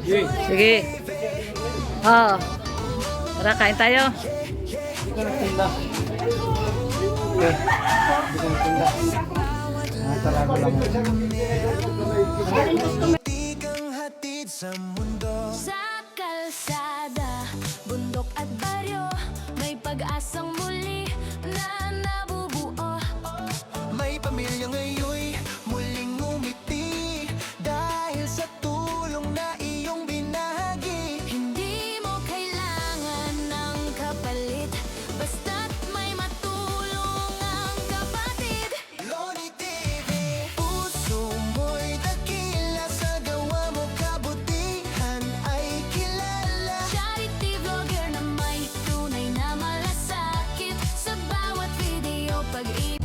Sige. Oh. Tara, kain tayo. Ito na tinda. Okay. Ito na tinda. Sarado lang. Sa kalsada, bundok at baryo, may pag-asang muli na nabubuo. May pamilya ngayon'y muling ngumiti dahil sa tulong na iyong binahagi. Hindi mo kailangan ng kapalit, basta't may matulong ang kapatid. Loni TV, puso mo'y dakila, sa gawa mo kabutihan ay kilala. Charity vlogger na may tunay na malasakit, sa bawat video pag-ibig.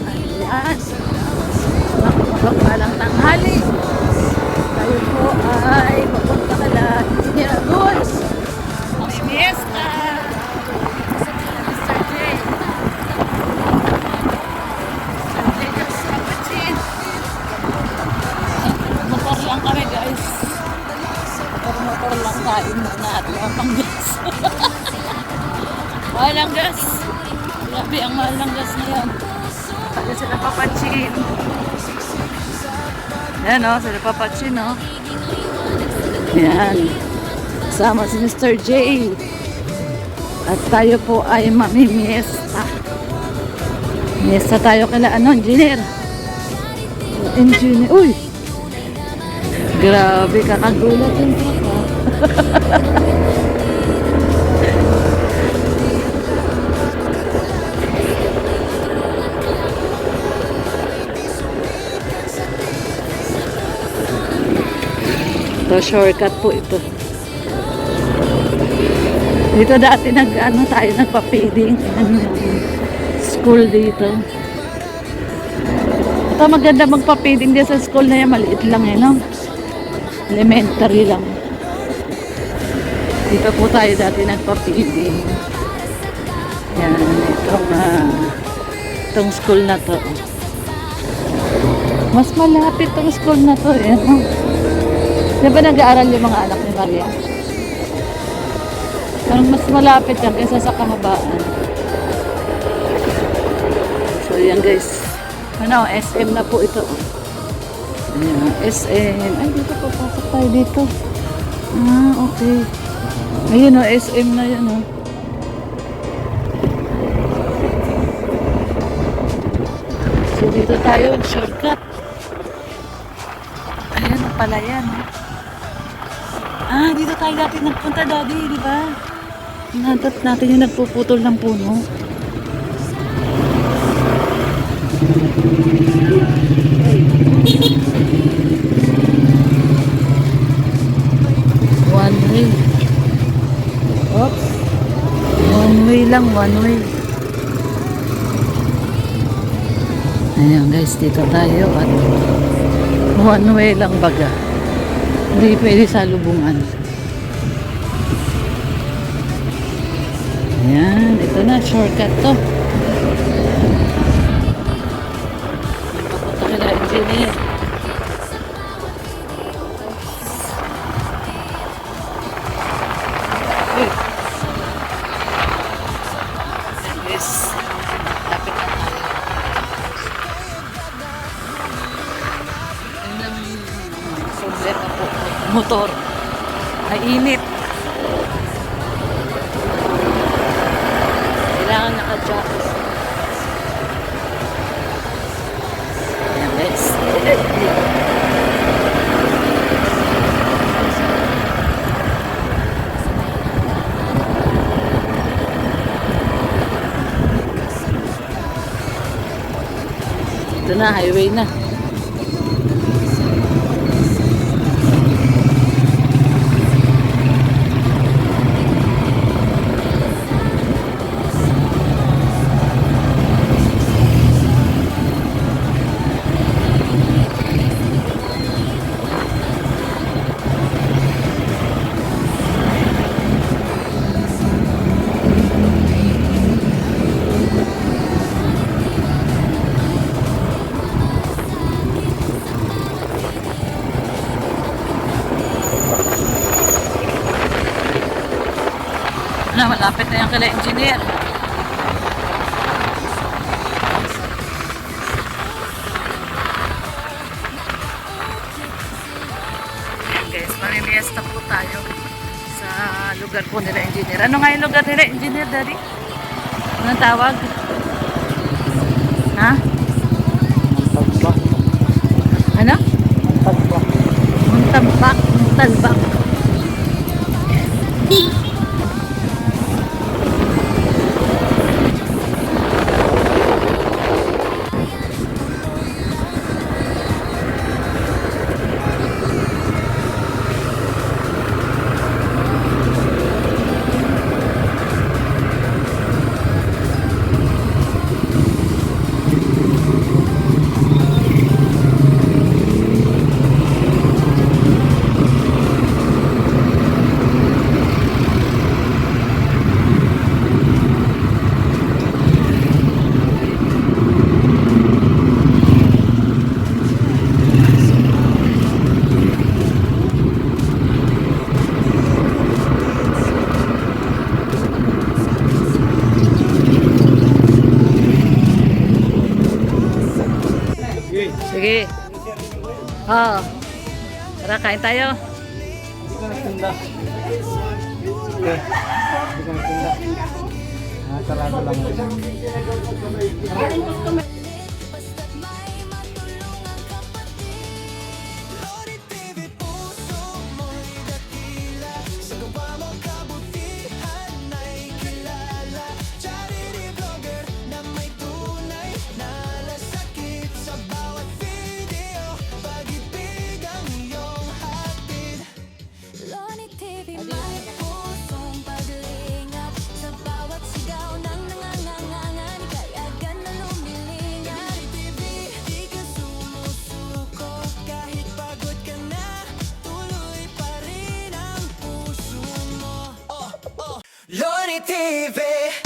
Ayan. Magpalang tanghali. Tayo po ay papunta ka na Engineer Agols. Fiesta. Mr. J. Motor lang kami guys. Motor lang kain muna at walang gas. Walang gas. Grabe ang mahal ng gas ngayon. Kaya sila papatsin. Yan o, sila papatsin o. Yan. Kasama si Mr. J. At tayo po ay mamimiesta. Miesta tayo kala ano, engineer. Engineer. Uy! Grabe, kakagulat yung truck ha. Ito, shortcut po ito. Dito dati nag-ano tayo, nagpa-feeding. School dito. Ito maganda magpa-feeding dito sa school na yan. Maliit lang eh, no? Elementary lang. Dito po tayo dati nagpa-feeding. Yan, itong school na to. Mas malapit itong school na to eh, no? Di ba nag-aaral yung mga anak ni Maria? Parang mas malapit yan kaysa sa kahabaan. So yan guys. Ano, SM na po ito. Ayan, SM. Ay, dito papasok tayo dito. Ah, okay. Ayun o, SM na yan o. So dito tayo, shortcut. Ayan na pala yan. Ah, dito tayo dati nagpunta, Daddy, di ba? Hinantat natin yung nagpuputol ng puno. One way. Oops. One way lang, one way. Ayan guys, dito tayo at one way lang baga. Hindi pwede sa lubungan. Ayan, ito na, shortcut to. Papunta ka na, engineer. Yes, lapit na tayo. Problema po, motor. Mainit. Kailangan naka-jacket. Ayan guys. Ito na, highway na. Malapit na yan kala engineer. Ayan guys, mamimiesta po tayo sa lugar po nila engineer. Ano nga yung lugar nila engineer, Daddy? Anong tawag? Ha? Tagba. Ano? Tagba. Muntabak. Muntalbak. Sige. Oh. Tara, kain tayo. Hindi ka nagtinda. Okay. Hindi ka nagtinda. Sarado lang. Lodi TV, puso mo'y dakila. Sa gawa mong kabutihan ay kilala. Charity vlogger na may tunay na lasakit. Sa bawat video, pag-ibig ang iyong hatid. Loni TV may pusong paglingap sa bawat sigaw ng nangangangangan kaya ganda lumilingap. TV, di ka sumusuko. Kahit pagod ka na, tuloy pa rin ang puso mo. Lodi TV.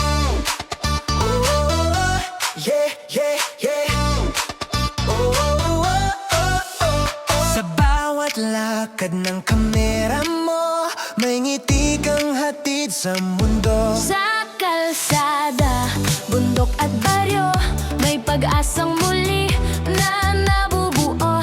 Oh, yeah, yeah, yeah. Sa bawat lakad ng kamera mo, may ngiti kang hatid sa mundo. Sa kalsada, bundok at baryo, may pag-asang muli na nabubuo.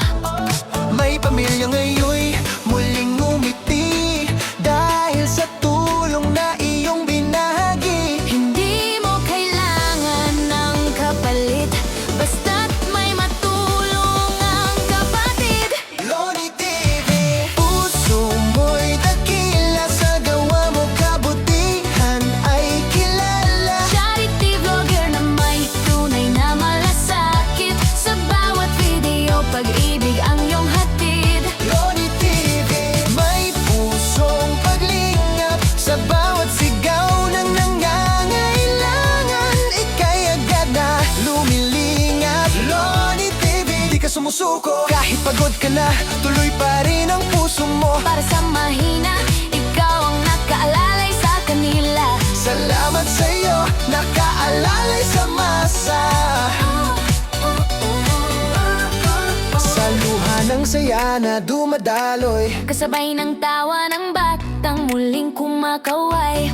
May pamilya ngayon muling ngumiti dahil sa tulong na iyong binahagi. Hindi mo kailangan ng kapalit, basta't may matulong ang kapatid. Lodi TV, puso mo'y dakila. Sa gawa mo kabutihan ay kilala. Charity vlogger na may tunay na malasakit. Sa bawat video, pag-ibig ang iyong hatid. Lodi TV, may pusong paglingap sa bawat sigaw ng nangangailangan. Ika'y agad na lumilingap. Lodi TV, di ka sumusuko. Kahit pagod ka na, tuloy pa rin ang puso mo. Para sa mahina, ikaw ang nakaalalay sa kanila. Salamat sa'yo, nakaalalay sa masa. Sa luha ng saya na dumadaloy, Kasabay ng tawa ng batang muling kumakaway.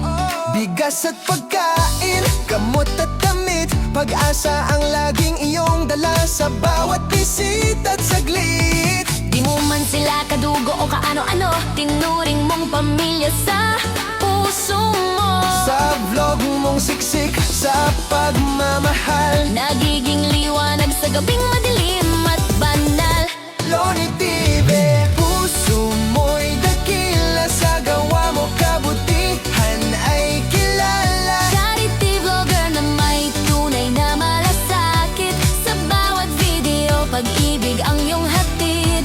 bigas at pagkain, gamot at damit. Pag-asa ang laging iyong dala sa bawat bisita at saglit. Di mo man sila kadugo o kaano-ano, tinuring mong pamilya sa puso mo. Sa vlog mong siksik, sa pagmamahal, Nagiging liwanag sa gabing madilim at banal. Lodi TV, puso mo'y dakila. Sa gawa mo kabutihan ay kilala. Charity vlogger na may tunay na malasakit. Sa bawat video, pag-ibig ang iyong hatid.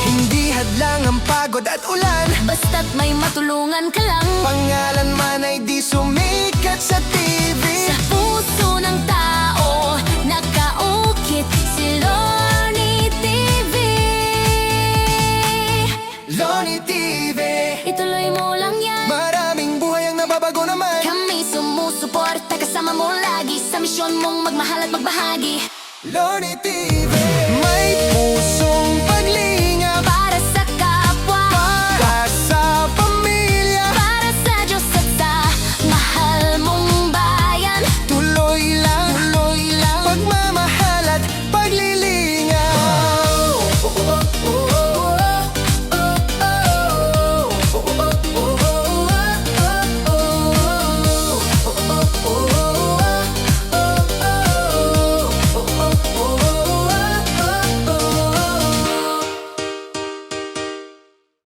Hindi hadlang ang pagod at ulan, Basta't may matulungan ka lang. pangalan man ay di sumikat sa TV. Sa puso ng tao, nakaukit si Loni TV. Lodi TV, Ituloy mo lang yan. maraming buhay ang nababago naman. Kami sumusuporta, kasama mo lagi sa misyon mong magmahal at magbahagi. Lodi TV.